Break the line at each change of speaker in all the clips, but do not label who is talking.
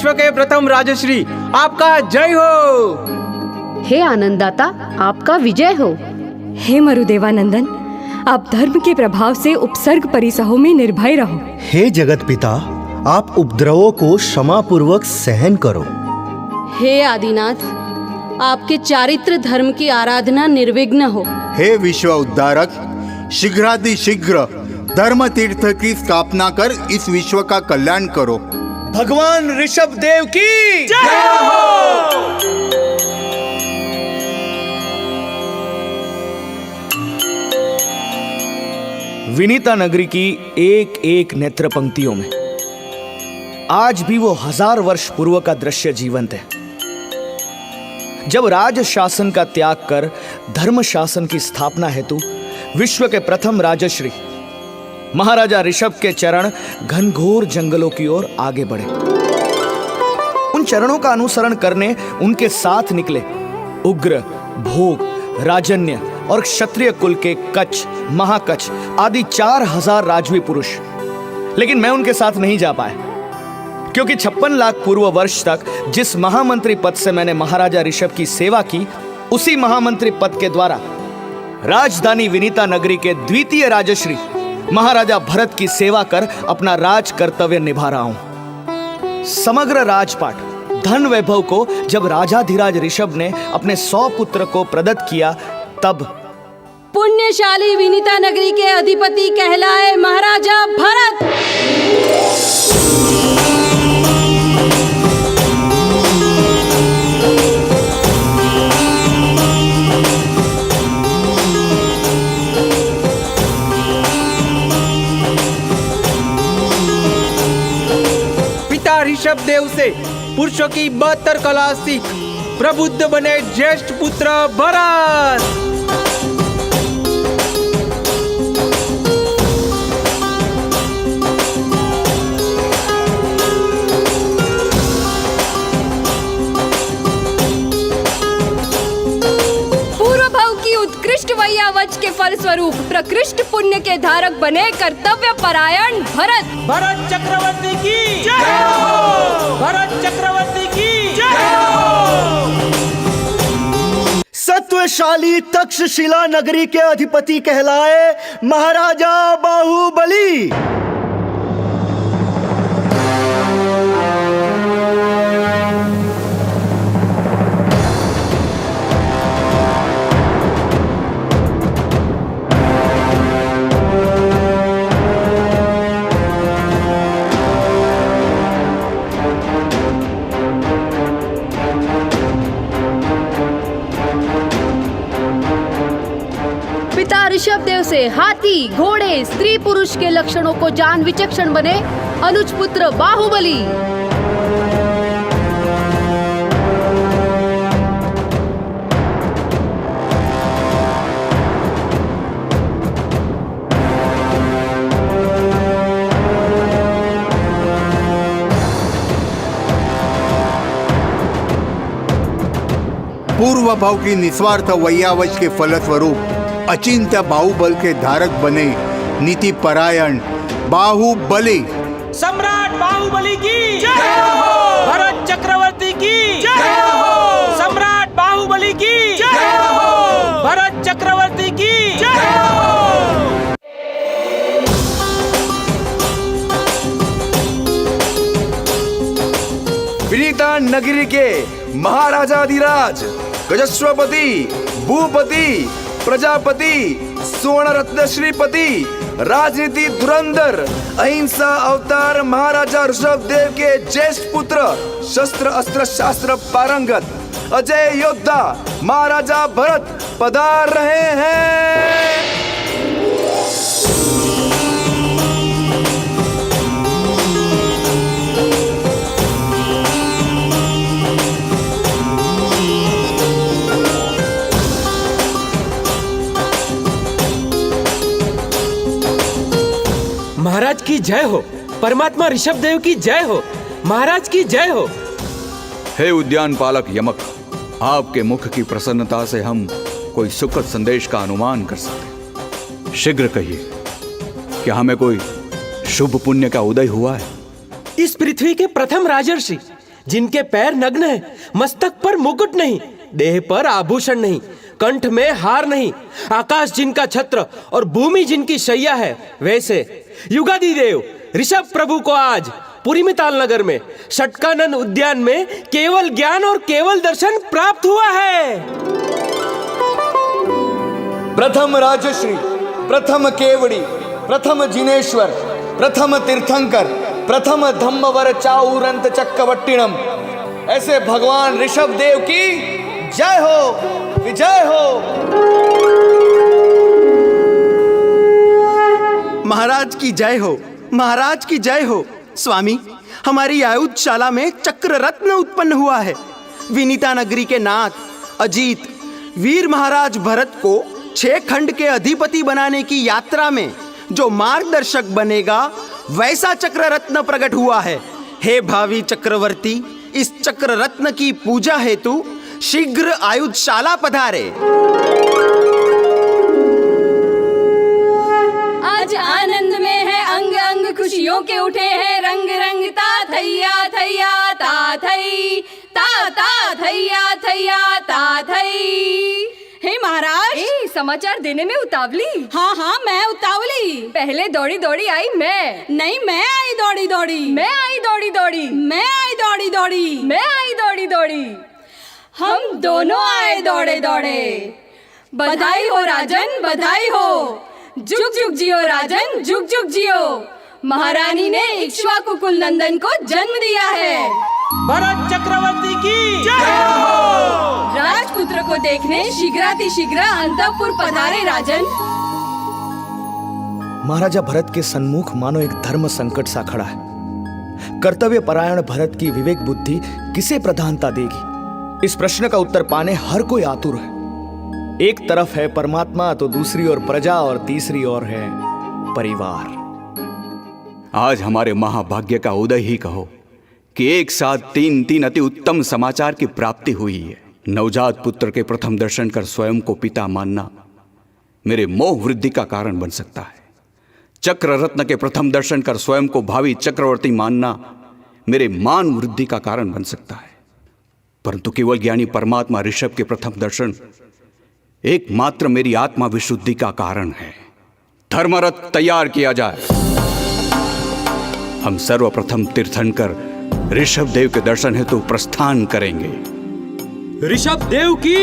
विश्व के प्रथम राजश्री आपका जय हो।
हे आनंददाता, आपका विजय हो।
हे मरुदेवानंदन, आप धर्म के प्रभाव से उपसर्ग परिसहों में निर्भय रहो।
हे जगत पिता, आप उपद्रवों को क्षमा पूर्वक सहन करो।
हे आदिनाथ, आपके चारित्र धर्म की आराधना निर्विघ्न हो।
हे विश्व उद्धारक, शीघ्रातिशीघ्र धर्म तीर्थ की स्थापना कर इस विश्व का कल्याण करो।
भगवान ऋषभ देव की
जय हो।
विनीता नगरी की एक एक नेत्र पंक्तियों में आज भी वो 1000 वर्ष पूर्व का दृश्य जीवंत है, जब राज शासन का त्याग कर धर्म शासन की स्थापना हेतु विश्व के प्रथम राजश्री महाराजा ऋषभ के चरण घनघोर जंगलों की ओर आगे बढ़े। उन चरणों का अनुसरण करने उनके साथ निकले उग्र, भोग, राजन्य और क्षत्रिय कुल के कच, महाकच आदि 4000 राजवी पुरुष। लेकिन मैं उनके साथ नहीं जा पाया, क्योंकि 56 लाख पूर्व वर्ष तक जिस महामंत्री पद से मैंने महाराजा ऋषभ की सेवा की, उसी महामंत्री पद के द्वारा राजधानी विनीता नगरी के द्वितीय राजश्री महाराजा भरत की सेवा कर अपना राज कर्तव्य निभा रहा हूं। समग्र राजपाट, धन वैभव को जब राजाधिराज ऋषभ ने अपने 100 पुत्र को प्रदत्त किया, तब
पुण्यशाली विनीता नगरी के अधिपति कहलाए महाराजा भरत।
पिता ऋषभ देव से पुरुषों की 72 कला सीख प्रबुद्ध बने ज्येष्ठ पुत्र भरत।
वैयावच के फल स्वरूप प्रकृष्ट पुण्य के धारक बने कर्तव्य परायण भरत।
भरत चक्रवर्ती की जय हो। भरत चक्रवर्ती की जय हो।
सत्वशाली तक्षशिला नगरी के अधिपति कहलाए महाराजा बाहुबली।
ऋषभ देव से हाथी, घोड़े, स्त्री पुरुष के लक्षणों को जान विचक्षण बने अनुज पुत्र बाहुबली।
पूर्व भाव की निस्वार्थ वैयावच के फलस्वरूप अचिंत्य बाहुबल के धारक बने नीति परायण बाहुबली।
सम्राट बाहुबली की जय हो। भरत चक्रवर्ती की जय हो। सम्राट बाहुबली की जय हो। भरत चक्रवर्ती की जय हो।
विनीता नगरी के महाराजाधिराज गजस्वपति, भूपति, प्रजापति, स्वर्ण रत्न श्रीपति, राजनीति धुरंधर, अहिंसा अवतार महाराजा ऋषभ देव के ज्येष्ठ पुत्र, शस्त्र अस्त्र शास्त्र पारंगत, अजय योद्धा महाराजा भरत पधार रहे हैं।
महाराज की जय हो। परमात्मा ऋषभ देव की जय हो। महाराज की जय हो।
हे उद्यान पालक यमक, आपके मुख की प्रसन्नता से हम कोई सुखद संदेश का अनुमान कर सकते। शीघ्र कहिए, क्या हमें कोई शुभ पुण्य का उदय हुआ है?
इस पृथ्वी के प्रथम राजर्षि जिनके पैर नग्न हैं, मस्तक पर मुकुट नहीं, देह पर आभूषण नहीं, कंठ में हार नहीं, आकाश जिनका छत्र और भूमि जिनकी शैया है, वैसे युगादि देव ऋषभ प्रभु को आज पुरीमिताल नगर में षटकानन उद्यान में केवल ज्ञान और केवल दर्शन प्राप्त हुआ है।
प्रथम राजश्री, प्रथम केवड़ी, प्रथम जिनेश्वर, प्रथम तीर्थंकर, प्रथम धम्मवर चाउरंत चक्रवट्टिणम, ऐसे भगवान ऋषभ देव की जय हो, विजय हो।
महाराज की जय हो, महाराज की जय हो। स्वामी, हमारी आयुधशाला में चक्र रत्न उत्पन्न हुआ है। विनीता नगरी के नाथ अजीत वीर महाराज भरत को 6 खंड के अधिपति बनाने की यात्रा में जो मार्गदर्शक बनेगा, वैसा चक्र रत्न प्रकट हुआ है। हे भावी चक्रवर्ती, इस चक्र रत्न की पूजा हेतु शीघ्र आयुधशाला पधारे।
आज आनंद में है अंग अंग, खुशियों के उठे हैं रंग रंग, ता थैया थैया ता थई, ता ता थैया थैया ता थई। हे महाराज,
समाचार देने में उतावली?
हाँ हाँ, मैं उतावली।
पहले दौड़ी दौड़ी आई मैं।
नहीं, मैं आई दौड़ी दौड़ी।
मैं आई दौड़ी दौड़ी।
मैं आई दौड़ी दौड़ी।
मैं आई दौड़ी दौड़ी।
हम दोनों आए दौड़े दौड़े। बधाई हो राजन, बधाई हो। जुग जुग जियो राजन, जुग जुग जियो। महारानी ने इक्ष्वाकु कुल नंदन को जन्म दिया है।
भरत चक्रवर्ती की जय हो।
राजपुत्र को देखने शीघ्रातिशीघ्र अंतःपुर पधारे राजन।
महाराजा भरत के सन्मुख मानो एक धर्म संकट सा खड़ा है। कर्तव्य परायण भरत की विवेक बुद्धि किसे प्रधानता देगी? इस प्रश्न का उत्तर पाने हर कोई आतुर है। एक तरफ है परमात्मा, तो दूसरी ओर प्रजा, और तीसरी ओर है परिवार।
आज हमारे महाभाग्य का उदय ही कहो कि एक साथ 3 अति उत्तम समाचार की प्राप्ति हुई है। नवजात पुत्र के प्रथम दर्शन कर स्वयं को पिता मानना मेरे मोह वृद्धि का कारण बन सकता है। चक्र रत्न के प्रथम दर्शन कर स्वयं को भावी चक्रवर्ती मानना मेरे मान वृद्धि का कारण बन सकता है। परंतु केवल ज्ञानी परमात्मा ऋषभ के प्रथम दर्शन एकमात्र मेरी आत्मा विशुद्धि का कारण है। धर्मरथ तैयार किया जाए। हम सर्वप्रथम तीर्थंकर ऋषभ देव के दर्शन हेतु प्रस्थान करेंगे।
ऋषभ देव की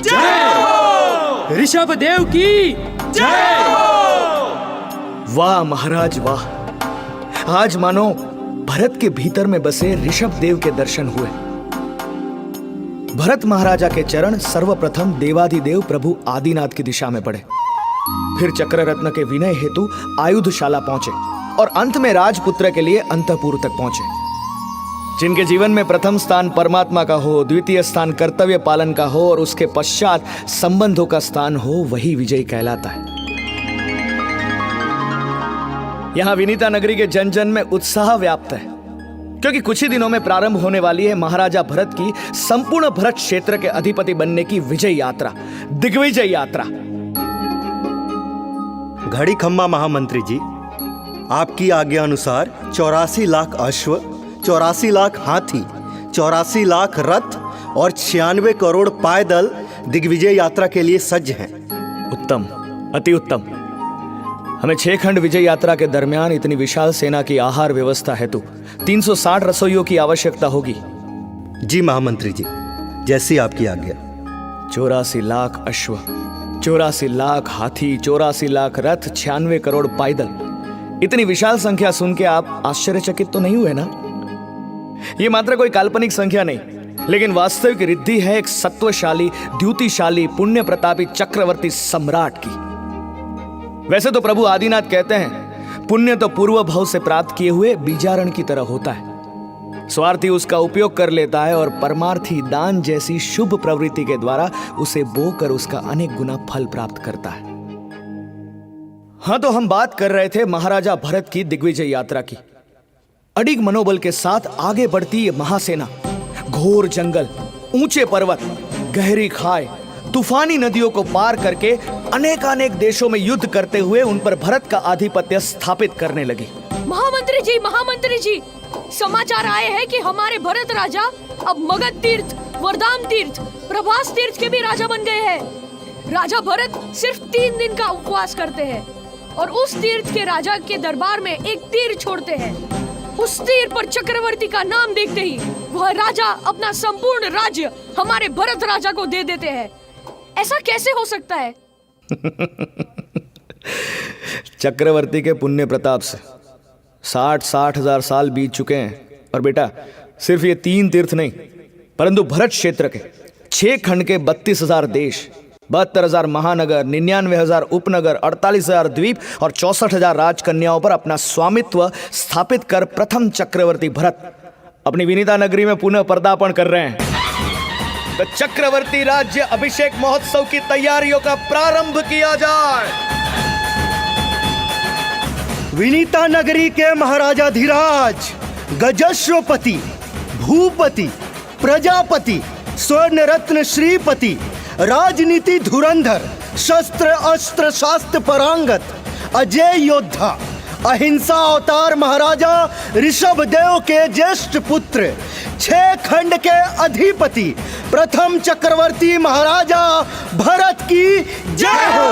जय हो। ऋषभ देव की जय हो।
वाह महाराज वाह, आज मानो भरत के भीतर में बसे ऋषभ देव के दर्शन हुए। भरत महाराजा के चरण सर्वप्रथम देवाधिदेव प्रभु आदिनाथ की दिशा में पड़े, फिर चक्र रत्न के विनय हेतु आयुधशाला पहुंचे और अंत में राजपुत्र के लिए अंतःपुर तक पहुंचे। जिनके जीवन में प्रथम स्थान परमात्मा का हो, द्वितीय स्थान कर्तव्य पालन का हो और उसके पश्चात संबंधों का स्थान हो, वही विजयी कहलाता है। यहां विनीता नगरी के जन जन में उत्साह व्याप्त है, क्योंकि कुछ ही दिनों में प्रारंभ होने वाली है महाराजा भरत की संपूर्ण भरत क्षेत्र के अधिपति बनने की विजय यात्रा, दिग्विजय यात्रा।
घड़ी खम्मा महामंत्री जी, आपकी आज्ञा अनुसार 84 लाख अश्व, 84 लाख हाथी, 84 लाख रथ और 96 करोड़ पायदल दिग्विजय यात्रा के लिए सज्ज हैं।
उत्तम, अति उत्तम। हमें 6 खंड विजय यात्रा के दरमियान इतनी विशाल सेना की आहार व्यवस्था हेतु 360 रसोइयों की आवश्यकता होगी।
जी महामंत्री जी, जैसी आपकी आज्ञा।
84 लाख अश्व, 84 लाख हाथी, 84 लाख रथ, 96 करोड़ पायदल। इतनी विशाल संख्या सुन के आप आश्चर्यचकित तो नहीं हुए ना? ये मात्र कोई काल्पनिक संख्या नहीं, लेकिन वास्तविक रिद्धि है एक सत्वशाली, द्युतिशाली, पुण्य प्रतापी चक्रवर्ती सम्राट की। वैसे तो प्रभु आदिनाथ कहते हैं, पुण्य तो पूर्व भाव से प्राप्त किए हुए बीजारण की तरह होता है। स्वार्थी उसका उपयोग कर लेता है और परमार्थी दान जैसी शुभ प्रवृत्ति के द्वारा उसे बोकर उसका अनेक गुना फल प्राप्त करता है। हाँ, तो हम बात कर रहे थे महाराजा भरत की दिग्विजय यात्रा की। अडिग मनोबल के साथ आगे बढ़ती ये महासेना घोर जंगल, ऊंचे पर्वत, गहरी खाई, तूफानी नदियों को पार करके अनेकानेक देशों में युद्ध करते हुए उन पर भरत का आधिपत्य स्थापित करने लगी।
महामंत्री जी,
समाचार आए हैं कि हमारे भरत राजा अब मगध तीर्थ, वरदान तीर्थ, प्रभास तीर्थ के भी राजा बन गए हैं। राजा भरत सिर्फ 3 दिन का उपवास करते हैं और उस तीर्थ के राजा के दरबार में एक तीर छोड़ते हैं। उस तीर पर चक्रवर्ती का नाम देखते ही वह राजा अपना संपूर्ण राज्य हमारे भरत राजा को दे देते हैं। ऐसा कैसे हो सकता है?
चक्रवर्ती के पुण्य प्रताप से 60 हजार साल बीत चुके हैं। और बेटा, सिर्फ ये 3 तीर्थ नहीं, परंतु भरत क्षेत्र के 6 खंड के 32,000 देश, 72,000 महानगर, 99,000 उपनगर, 48,000 द्वीप और 64,000 राजकन्याओं पर अपना स्वामित्व स्थापित कर प्रथम चक्रवर्ती भरत अपनी विनीता नगरी में पुनः पदार्पण कर रहे हैं। तो चक्रवर्ती राज्य अभिषेक महोत्सव की तैयारियों का प्रारंभ किया जाए।
विनीता नगरी के महाराजाधिराज गजस्वपति, भूपति, प्रजापति, स्वर्ण रत्न श्रीपति, राजनीति धुरंधर, शस्त्र अस्त्र शास्त्र परांगत, अजय योद्धा, अहिंसा अवतार महाराजा ऋषभ देव के ज्येष्ठ पुत्र, 6 खंड के अधिपति, प्रथम चक्रवर्ती महाराजा भरत की जय हो।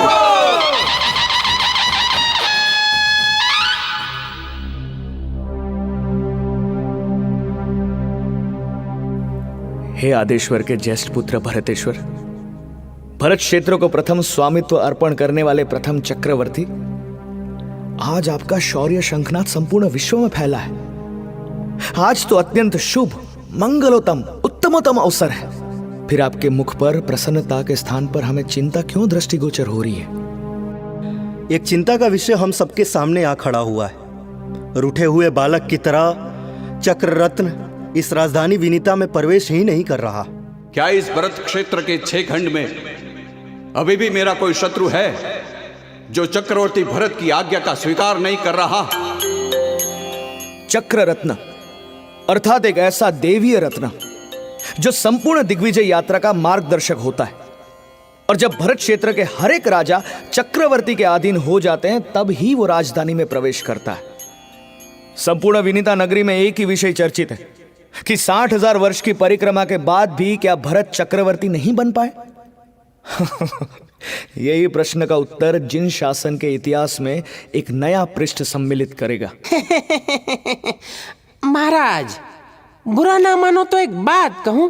हे आदेश्वर के ज्येष्ठ पुत्र भरतेश्वर, भरत क्षेत्र को प्रथम स्वामित्व अर्पण करने वाले प्रथम चक्रवर्ती, आज आपका शौर्य शंखनाद संपूर्ण विश्व में फैला है। आज तो अत्यंत शुभ, मंगलोत्तम, उत्तमोत्तम अवसर है, फिर आपके मुख पर प्रसन्नता के स्थान पर हमें चिंता क्यों दृष्टिगोचर हो रही है?
एक चिंता का विषय हम सबके सामने आ खड़ा हुआ है। रूठे हुए बालक की तरह चक्र रत्न इस राजधानी विनीता में प्रवेश ही नहीं कर रहा।
क्या इस भरत क्षेत्र के 6 खंड में अभी भी मेरा कोई शत्रु है जो चक्रवर्ती भरत की आज्ञा का स्वीकार नहीं कर रहा?
चक्र रत्न अर्थात एक ऐसा देवीय रत्न जो संपूर्ण दिग्विजय यात्रा का मार्गदर्शक होता है। और जब भरत क्षेत्र के हर एक राजा चक्रवर्ती के अधीन हो जाते हैं, तब ही वो राजधानी में प्रवेश करता है। संपूर्ण विनीता नगरी में एक ही विषय चर्चित है कि 60,000 वर्ष की परिक्रमा के बाद भी क्या भरत चक्रवर्ती नहीं बन पाए? यही प्रश्न का उत्तर जिन शासन के इतिहास में एक नया पृष्ठ सम्मिलित करेगा।
महाराज, बुरा ना मानो तो एक बात कहूं,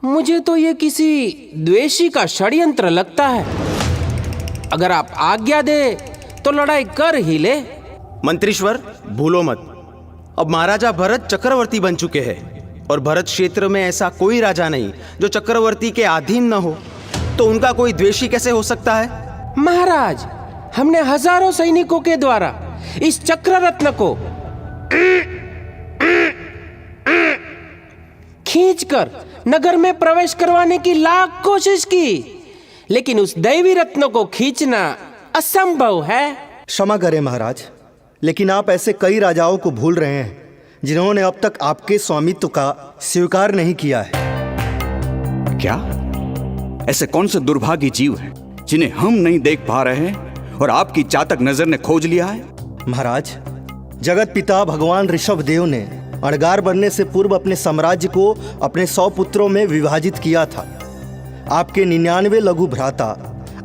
मुझे तो ये किसी द्वेषी का षड्यंत्र लगता है। अगर आप आज्ञा दे तो लड़ाई कर ही ले।
मंत्रीश्वर, भूलो मत, अब महाराजा भरत चक्रवर्ती बन चुके हैं और भरत क्षेत्र में ऐसा कोई राजा नहीं जो चक्रवर्ती के अधीन न हो, तो उनका कोई द्वेषी कैसे हो सकता है?
महाराज, हमने हजारों सैनिकों के द्वारा इस चक्र रत्न को खींचकर नगर में प्रवेश करवाने की लाख कोशिश की, लेकिन उस दैवी रत्न को खींचना असंभव है।
क्षमा करें महाराज, लेकिन आप ऐसे कई राजाओं को भूल रहे हैं जिन्होंने अब तक आपके स्वामित्व का स्वीकार नहीं किया है।
क्या ऐसे कौन से दुर्भागी जीव हैं जिन्हें हम नहीं देख पा रहे हैं और आपकी चातक नजर ने खोज लिया है?
महाराज, जगत पिता भगवान ऋषभ देव ने अणगार बनने से पूर्व अपने साम्राज्य को अपने 100 पुत्रों में विभाजित किया था। आपके 99 लघु भ्राता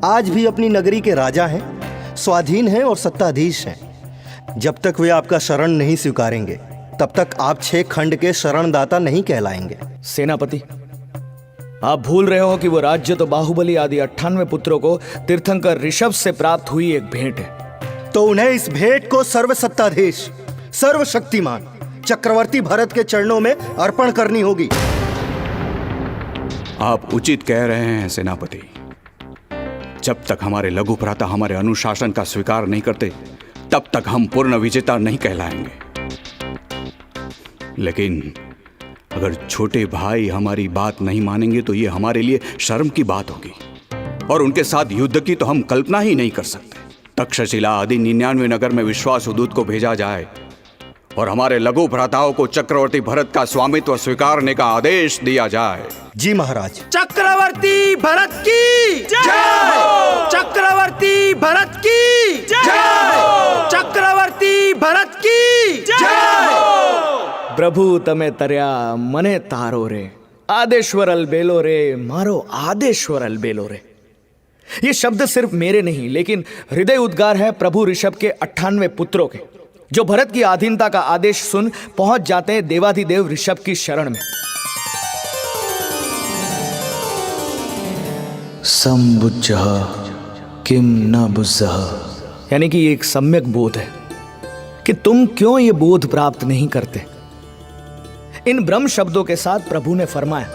आज भी अपनी नगरी के राजा हैं, स्वाधीन हैं और सत्ताधीश हैं। जब तक वे आपका शरण नहीं स्वीकारेंगे, तब तक आप 6 खंड के शरणदाता नहीं कहलाएंगे।
सेनापति, आप भूल रहे हो कि वो राज्य तो बाहुबली आदि 98 पुत्रों को तीर्थंकर ऋषभ से प्राप्त हुई एक भेंट है।
तो उन्हें इस भेंट को सर्वसत्ताधीश, सर्वशक्तिमान चक्रवर्ती भरत के चरणों में अर्पण करनी होगी।
आप उचित कह रहे हैं सेनापति। जब तक हमारे लघु भ्राता हमारे अनुशासन का स्वीकार नहीं करते, तब तक हम पूर्ण विजेता नहीं कहलाएंगे। लेकिन अगर छोटे भाई हमारी बात नहीं मानेंगे तो ये हमारे लिए शर्म की बात होगी, और उनके साथ युद्ध की तो हम कल्पना ही नहीं कर सकते। तक्षशिला आदि 99 नगर में विश्वासुदूत को भेजा जाए और हमारे लघु भ्राताओं को चक्रवर्ती भरत का स्वामित्व स्वीकारने का आदेश दिया जाए।
जी महाराज।
चक्रवर्ती भरत की जय। चक्रवर्ती भरत की जय। चक्रवर्ती भरत की जय।
प्रभु तमे तर्या मने तारो रे, आदेश्वर अलबेलो रे, मारो आदेश्वर अलबेलो रे। ये शब्द सिर्फ मेरे नहीं लेकिन हृदय उद्गार है प्रभु ऋषभ के 98 पुत्रों के, जो भरत की अधीनता का आदेश सुन पहुंच जाते हैं देवाधिदेव ऋषभ की शरण में। संबुज्जः किम न बुज्जः, यानी कि ये एक सम्यक बोध है कि तुम क्यों ये बोध प्राप्त नहीं करते। इन ब्रह्म शब्दों के साथ प्रभु ने फरमाया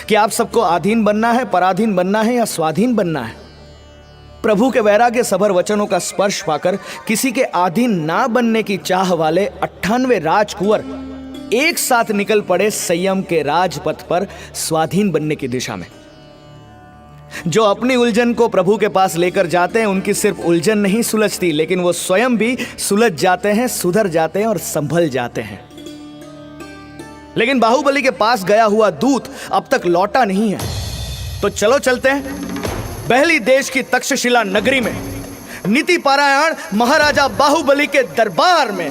कि आप सबको अधीन बनना है, पराधीन बनना है या स्वाधीन बनना है। प्रभु के वैराग्य सभर वचनों का स्पर्श पाकर किसी के अधीन ना बनने की चाह वाले 98 राजकुंवर एक साथ निकल पड़े संयम के राजपथ पर स्वाधीन बनने की दिशा में। जो अपनी उलझन को प्रभु के पास लेकर जाते हैं उनकी सिर्फ उलझन नहीं सुलझती, लेकिन वो स्वयं भी सुलझ जाते हैं, सुधर जाते हैं और संभल जाते हैं। लेकिन बाहुबली के पास गया हुआ दूत अब तक लौटा नहीं है, तो चलो चलते हैं बहली देश की तक्षशिला नगरी में, नीति पारायण महाराजा बाहुबली के दरबार में।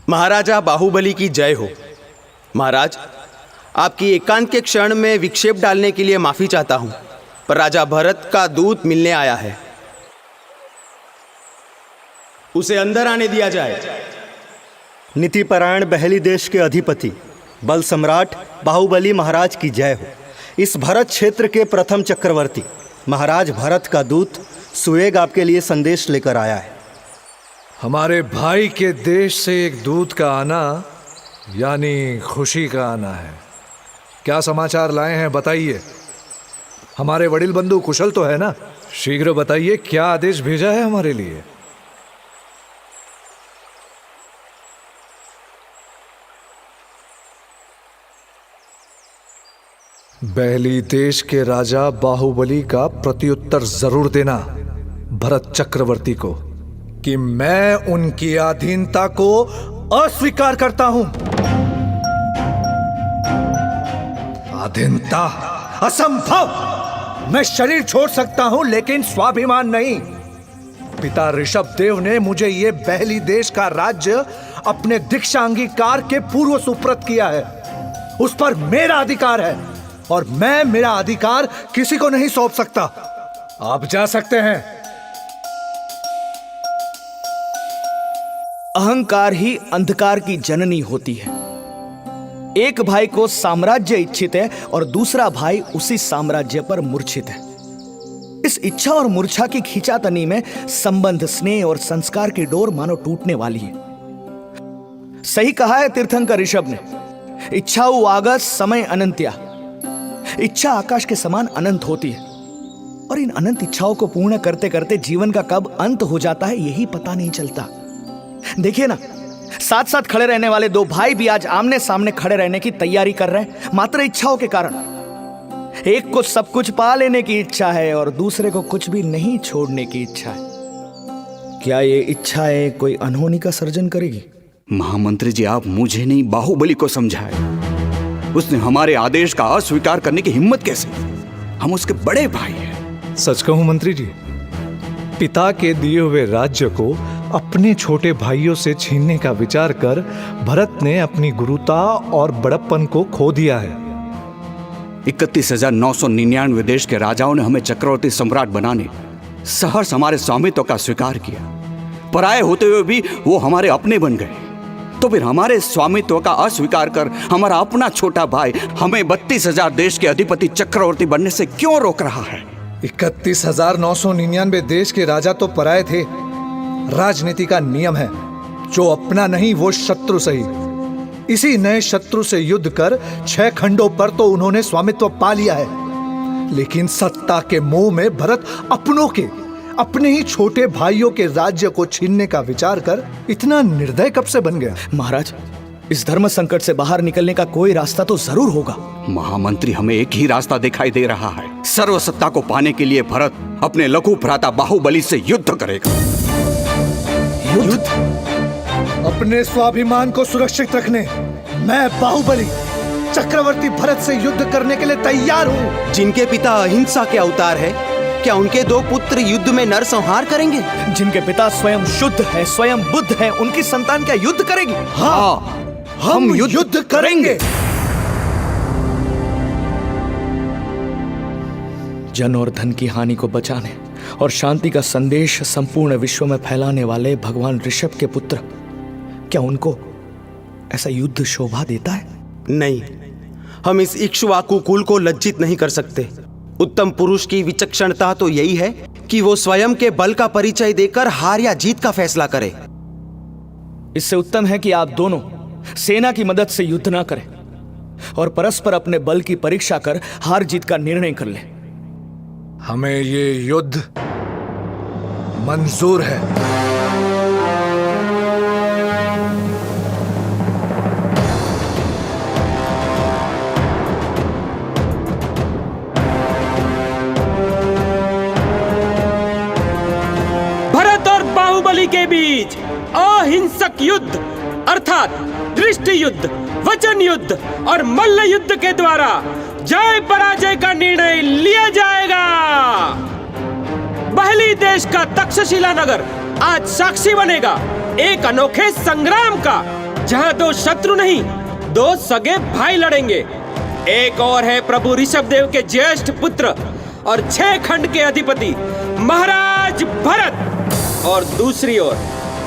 महाराजा बाहुबली की जय हो। महाराज, आपकी एकांत के क्षण में विक्षेप डालने के लिए माफी चाहता हूं, पर राजा भरत का दूत मिलने आया है। उसे अंदर आने दिया जाए।
नीतिपरायण बहली देश के अधिपति बल सम्राट बाहुबली महाराज की जय हो। इस भरत क्षेत्र के प्रथम चक्रवर्ती महाराज भरत का दूत सुएग आपके लिए संदेश लेकर आया है।
हमारे भाई के देश से एक दूत का आना यानी खुशी का आना है। क्या समाचार लाए हैं बताइए। हमारे वडिल बंधु कुशल तो है ना? शीघ्र बताइए, क्या आदेश भेजा है हमारे लिए। बहली देश के राजा बाहुबली का प्रत्युत्तर जरूर देना भरत चक्रवर्ती को कि मैं उनकी अधीनता को अस्वीकार करता हूं। अधीनता असंभव। मैं शरीर छोड़ सकता हूं लेकिन स्वाभिमान नहीं। पिता ऋषभ देव ने मुझे यह बहली देश का राज्य अपने दीक्षा अंगीकार के पूर्व सुपुर्द किया है। उस पर मेरा अधिकार है और मैं मेरा अधिकार किसी को नहीं सौंप सकता। आप जा सकते हैं।
अहंकार ही अंधकार की जननी होती है। एक भाई को साम्राज्य इच्छित है और दूसरा भाई उसी साम्राज्य पर मूर्छित है। इस इच्छा और मूर्छा की खींचातनी में संबंध, स्नेह और संस्कार की डोर मानो टूटने वाली है। सही कहा है तीर्थंकर ऋषभ ने, इच्छाऊ आगस समय अनंत्या। इच्छा आकाश के समान अनंत होती है और इन अनंत इच्छाओं को पूर्ण करते करते जीवन का कब अंत हो जाता है यही पता नहीं चलता। देखिए ना, साथ साथ खड़े रहने वाले दो भाई भी आज आमने सामने खड़े रहने की तैयारी कर रहे हैं, मात्र इच्छाओं के कारण। एक को सब कुछ पा लेने की इच्छा है और दूसरे को कुछ भी नहीं छोड़ने की इच्छा है। क्या ये इच्छाएं कोई अनहोनी का सर्जन करेगी?
महामंत्री जी, आप मुझे नहीं बाहुबली को समझाए। उसने हमारे आदेश का अस्वीकार करने की हिम्मत कैसे? हम उसके बड़े भाई हैं।
सच कहूं मंत्री जी, पिता के दिए हुए राज्य को अपने छोटे भाइयों से छीनने का विचार कर भरत ने अपनी गुरुता और बड़प्पन को खो दिया है।
31,999 देश के राजाओं ने हमें चक्रवर्ती सम्राट बनाने, सहर्ष हमारे स्वामित्व का स्वीकार किया। पराये होते हुए भी वो हमारे अपने बन गए। तो फिर हमारे स्वामित्व का अस्वीकार कर हमारा अपना छोटा भाई हमें 32,000 देश के अधिपति चक्रवर्ती बनने से क्यों रोक रहा है?
31,999 देश के राजा तो पराये थे। राजनीति का नियम है, जो अपना नहीं वो शत्रु सही। इसी नए शत्रु से युद्ध कर 6 खंडों पर तो उन्होंने स्वामित्व पा लिया है, लेकिन सत्ता के मोह में भरत अपनों के अपने ही छोटे भाइयों के राज्य को छीनने का विचार कर इतना निर्दय कब से बन गया?
महाराज, इस धर्म संकट से बाहर निकलने का कोई रास्ता तो जरूर होगा।
महामंत्री, हमें एक ही रास्ता दिखाई दे रहा है। सर्वसत्ता को पाने के लिए भरत अपने लघु भ्राता बाहुबली से युद्ध करेगा।
युद्ध?
अपने स्वाभिमान को सुरक्षित रखने मैं बाहुबली चक्रवर्ती भरत से युद्ध करने के लिए तैयार हूँ।
जिनके पिता अहिंसा के अवतार है, क्या उनके 2 पुत्र युद्ध में नरसंहार करेंगे?
जिनके पिता स्वयं शुद्ध है, स्वयं बुद्ध है, उनकी संतान क्या युद्ध करेगी?
हाँ, हम युद्ध करेंगे।
जन और धन की हानि को बचाने और शांति का संदेश संपूर्ण विश्व में फैलाने वाले भगवान ऋषभ के पुत्र, क्या उनको ऐसा युद्ध शोभा देता है?
नहीं, हम इस इक्ष्वाकु कुल को लज्जित नहीं कर सकते। उत्तम पुरुष की विचक्षणता तो यही है कि वो स्वयं के बल का परिचय देकर हार या जीत का फैसला करे।
इससे उत्तम है कि आप दोनों सेना की मदद से युद्ध ना करें और परस्पर अपने बल की परीक्षा कर हार जीत का निर्णय कर लें।
हमें ये युद्ध मंजूर है।
भरत और बाहुबली के बीच अहिंसक युद्ध अर्थात दृष्टि युद्ध, वचन युद्ध और मल्ल युद्ध के द्वारा जय पराजय का निर्णय लिया जाएगा। बहली देश का तक्षशिला नगर आज साक्षी बनेगा एक अनोखे संग्राम का, जहां 2 शत्रु नहीं 2 सगे भाई लड़ेंगे। एक और है प्रभु ऋषभ देव के ज्येष्ठ पुत्र और 6 खंड के अधिपति महाराज भरत, और दूसरी ओर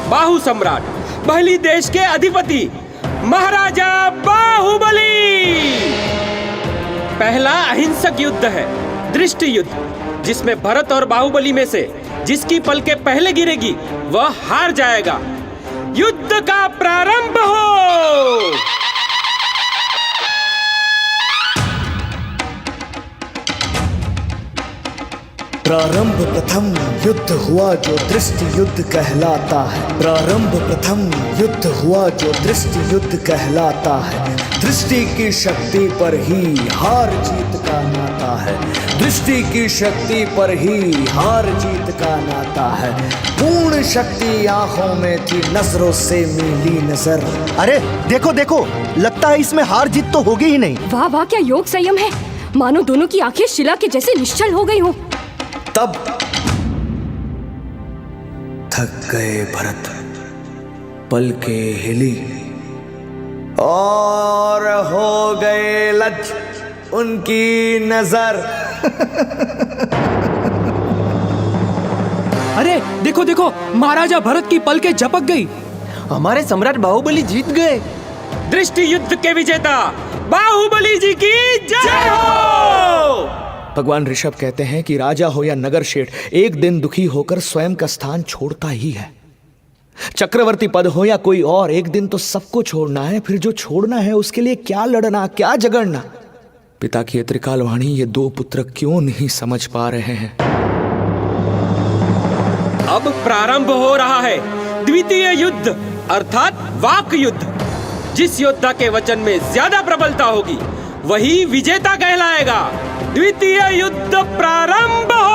बाहु सम्राट बहली देश के अधिपति महाराजा बाहुबली। पहला अहिंसक युद्ध है दृष्टि युद्ध, जिसमें भरत और बाहुबली में से जिसकी पलकें पहले गिरेगी वह हार जाएगा। युद्ध का प्रारंभ हो।
प्रारंभ प्रथम युद्ध हुआ जो दृष्टि युद्ध कहलाता है। प्रारंभ प्रथम युद्ध हुआ जो दृष्टि युद्ध कहलाता है। दृष्टि की शक्ति पर ही हार जीत का नाता है। दृष्टि की शक्ति पर ही हार जीत का नाता है। पूर्ण शक्ति आंखों में थी, नजरों से मिली नजर।
अरे देखो देखो, लगता है इसमें हार जीत तो होगी ही नहीं।
वाह वाह, क्या योग संयम है। मानो दोनों की आंखें शिला के जैसे निश्चल हो गई हो।
तब थक गए भरत, पलके हिली और हो गए लज उनकी नजर।
अरे देखो देखो, महाराजा भरत की पलकें झपक गई। हमारे सम्राट बाहुबली जीत गए।
दृष्टि युद्ध के विजेता बाहुबली जी की जय हो।
भगवान ऋषभ कहते हैं कि राजा हो या नगर शेठ, एक दिन दुखी होकर स्वयं का स्थान छोड़ता ही है। चक्रवर्ती पद हो या कोई और, एक दिन तो सबको छोड़ना है। फिर जो छोड़ना है उसके लिए क्या लड़ना, क्या झगड़ना। पिता की त्रिकाल वाणी ये 2 पुत्र क्यों नहीं समझ पा रहे हैं।
अब प्रारंभ हो रहा है द्वितीय युद्ध अर्थात वाक युद्ध। जिस योद्धा के वचन में ज्यादा प्रबलता होगी वही विजेता कहलाएगा। द्वितीय युद्ध प्रारंभ हो।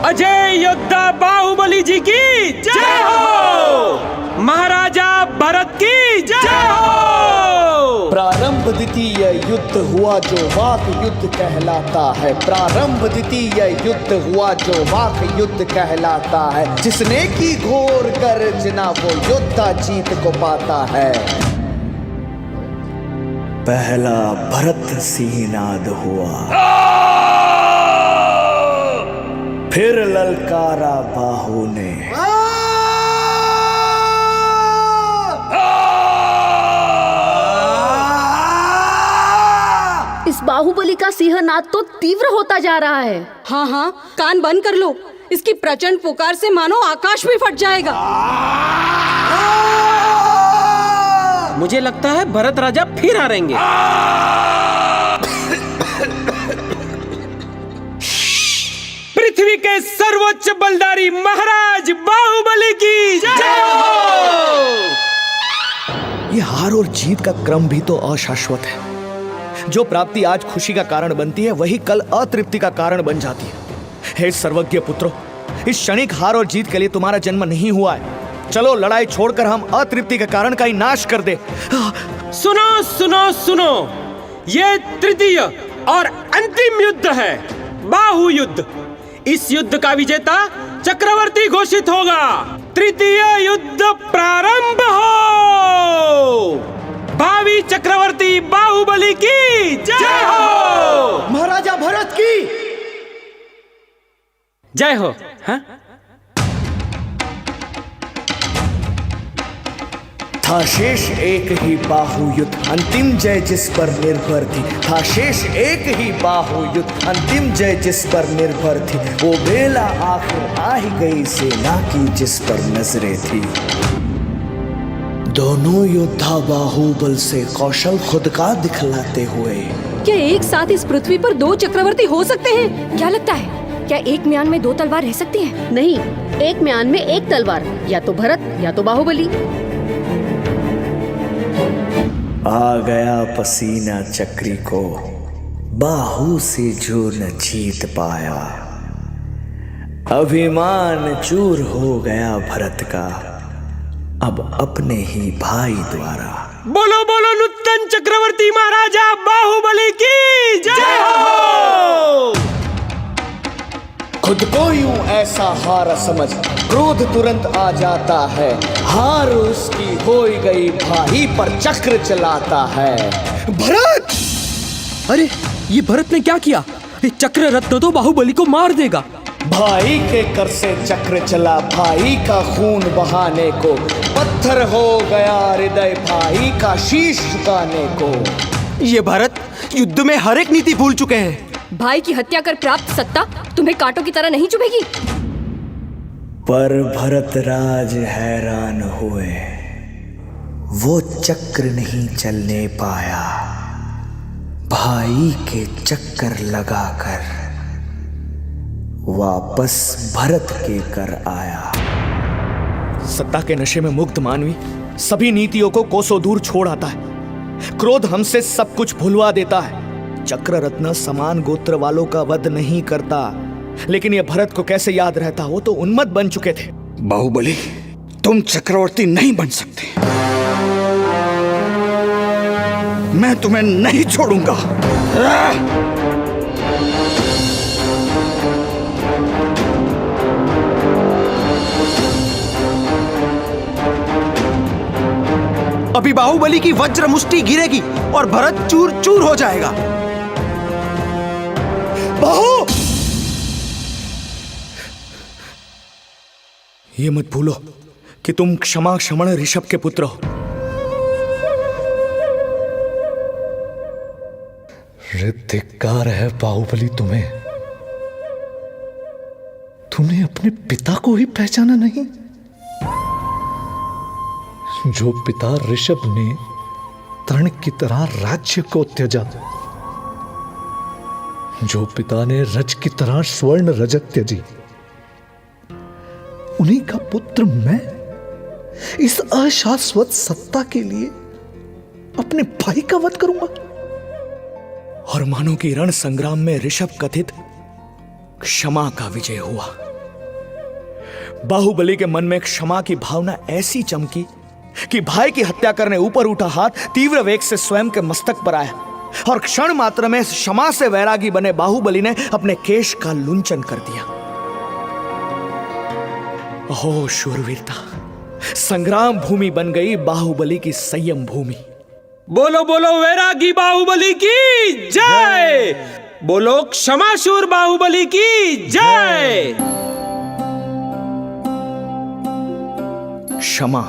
अजय योद्धा बाहुबली जी की जय हो। महाराजा भरत की जय हो।
प्रारंभ द्वितीय युद्ध हुआ जो वाक युद्ध कहलाता है। प्रारंभ द्वितीय युद्ध हुआ जो वाक युद्ध कहलाता है। जिसने की घोर गर्जना वो योद्धा जीत को पाता है। पहला भरत सिंहनाद हुआ, फिर ललकारा बाहु ने।
इस बाहुबली का सिंहनाद तो तीव्र होता जा रहा है।
हाँ हाँ, कान बंद कर लो। इसकी प्रचंड पुकार से मानो आकाश भी फट जाएगा।
मुझे लगता है भरत राजा फिर हारेंगे।
पृथ्वी के सर्वोच्च बलधारी महाराज बाहुबली की जय हो।
ये हार और जीत का क्रम भी तो अशाश्वत है। जो प्राप्ति आज खुशी का कारण बनती है वही कल अतृप्ति का कारण बन जाती है। हे सर्वज्ञ पुत्रों, इस क्षणिक हार और जीत के लिए तुम्हारा जन्म नहीं हुआ है। चलो लड़ाई छोड़कर हम अतृप्ति के कारण का ही नाश कर दे।
सुनो सुनो सुनो, ये तृतीय और अंतिम युद्ध है, बाहु युद्ध। इस युद्ध का विजेता चक्रवर्ती घोषित होगा। तृतीय युद्ध प्रारंभ हो। भावी चक्रवर्ती बाहुबली की जय हो।
महाराजा भरत की
जय हो। हाँ?
था शेष एक ही बाहु युद्ध, अंतिम जय जिस पर निर्भर थी। था शेष एक ही बाहु युद्ध, अंतिम जय जिस पर निर्भर थी। वो बेला आखिर आ ही गई सेना की जिस पर नजरें थी। दोनों योद्धा बाहुबल से कौशल खुद का दिखलाते हुए।
क्या एक साथ इस पृथ्वी पर दो चक्रवर्ती हो सकते हैं? क्या लगता है, क्या एक म्यान में दो तलवार रह सकती हैं?
नहीं, एक म्यान में एक तलवार, या तो भरत या तो बाहुबली।
आ गया पसीना चक्री को, बाहु से जो न जीत पाया। अभिमान चूर हो गया भरत का, अब अपने ही भाई द्वारा।
बोलो बोलो नूतन चक्रवर्ती महाराजा बाहुबली की जय हो।
खुद को यूं ऐसा हार समझ क्रोध तुरंत आ जाता है। हार उसकी हो गई, भाई पर चक्र चलाता है।
भरत! अरे ये भरत ने क्या किया? ये चक्र रत्न तो बाहुबली को मार देगा।
भाई के कर से चक्र चला, भाई का खून बहाने को। पत्थर हो गया हृदय भाई का शीश झुकाने को।
ये भरत युद्ध में हर एक नीति भूल चुके हैं।
भाई की हत्या कर प्राप्त सत्ता तुम्हें कांटों की तरह नहीं चुभेगी।
पर भरत राज हैरान हुए, वो चक्र नहीं चलने पाया। भाई के चक्कर लगाकर वापस भरत के कर आया। सत्ता के नशे में मुग्ध मानवी सभी नीतियों को कोसों दूर छोड़ आता है। क्रोध हमसे सब कुछ भुलवा देता है। चक्र रत्न समान गोत्र वालों का वध नहीं करता, लेकिन यह भरत को कैसे याद रहता? वो तो उन्मत्त बन चुके थे।
बाहुबली, तुम चक्रवर्ती नहीं बन सकते। मैं तुम्हें नहीं छोड़ूंगा।
अभी बाहुबली की वज्र मुष्टि गिरेगी और भरत चूर चूर हो जाएगा।
बाहु! ये मत भूलो कि तुम क्षमा क्षमण ऋषभ के पुत्र हो।
धिक्कार है बाहुबली तुम्हें। तूने अपने पिता को ही पहचाना नहीं। जो पिता ऋषभ ने तर्ण की तरह राज्य को त्यजा, जो पिता ने रज की तरह स्वर्ण रजत त्यजी, उन्हीं का पुत्र मैं इस अशाश्वत सत्ता के लिए अपने भाई का वध करूंगा।
और मानो कि रण संग्राम में ऋषभ कथित क्षमा का विजय हुआ। बाहुबली के मन में क्षमा की भावना ऐसी चमकी कि भाई की हत्या करने ऊपर उठा हाथ तीव्र वेग से स्वयं के मस्तक पर आया और क्षण मात्र में क्षमा से वैरागी बने बाहुबली ने अपने केश का लुंचन कर दिया। हो शूरवीरता! संग्राम भूमि बन गई बाहुबली की संयम भूमि।
बोलो बोलो वैरागी बाहुबली की जय। बोलो क्षमाशूर बाहुबली की जय।
क्षमा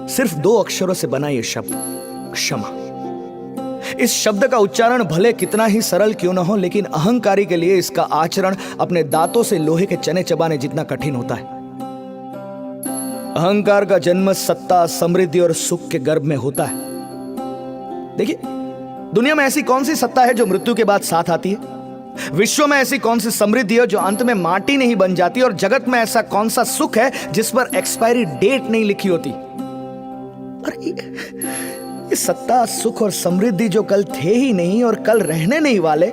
सिर्फ 2 अक्षरों से बना यह शब्द क्षमा। इस शब्द का उच्चारण भले कितना ही सरल क्यों न हो, लेकिन अहंकारी के लिए इसका आचरण अपने दांतों से लोहे के चने चबाने जितना कठिन होता है। अहंकार का जन्म सत्ता, समृद्धि और सुख के गर्भ में होता है। देखिए, दुनिया में ऐसी कौन सी सत्ता है जो मृत्यु के बाद साथ आती है? विश्व में ऐसी कौन सी समृद्धि है जो अंत में माटी नहीं बन जाती, और जगत में ऐसा कौन सा सुख है जिस पर एक्सपायरी डेट नहीं लिखी होती? और ये सत्ता, सुख और समृद्धि जो कल थे ही नहीं और कल रहने नहीं वाले,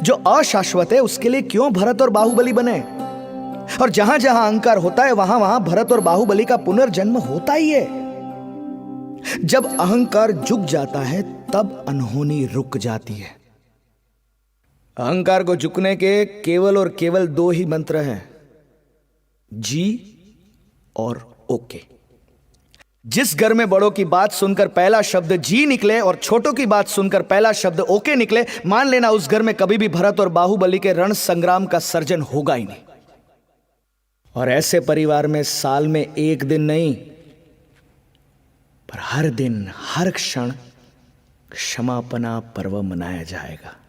जो अशाश्वत है, उसके लिए क्यों भरत और बाहुबली बने? और जहां जहां अहंकार होता है वहां वहां भरत और बाहुबली का पुनर्जन्म होता ही है। जब अहंकार झुक जाता है तब अनहोनी रुक जाती है। अहंकार को झुकने के केवल और केवल दो ही मंत्र हैं, जी और ओके। जिस घर में बड़ों की बात सुनकर पहला शब्द जी निकले और छोटों की बात सुनकर पहला शब्द ओके निकले, मान लेना उस घर में कभी भी भरत और बाहुबली के रण संग्राम का सर्जन होगा ही नहीं। और ऐसे परिवार में साल में एक दिन नहीं, पर हर दिन हर क्षण क्षमापना पर्व मनाया जाएगा।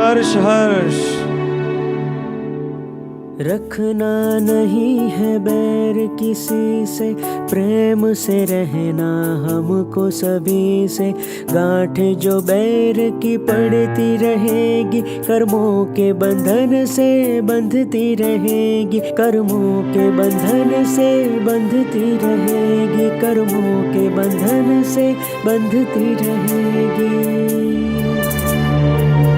हर्ष हर्ष, रखना नहीं है बैर किसी से, प्रेम से रहना हमको सभी से। गांठ जो बैर की पड़ती रहेगी, कर्मों के बंधन से बंधती रहेगी। कर्मों के बंधन से बंधती रहेगी, कर्मों के बंधन से बंधती रहेगी।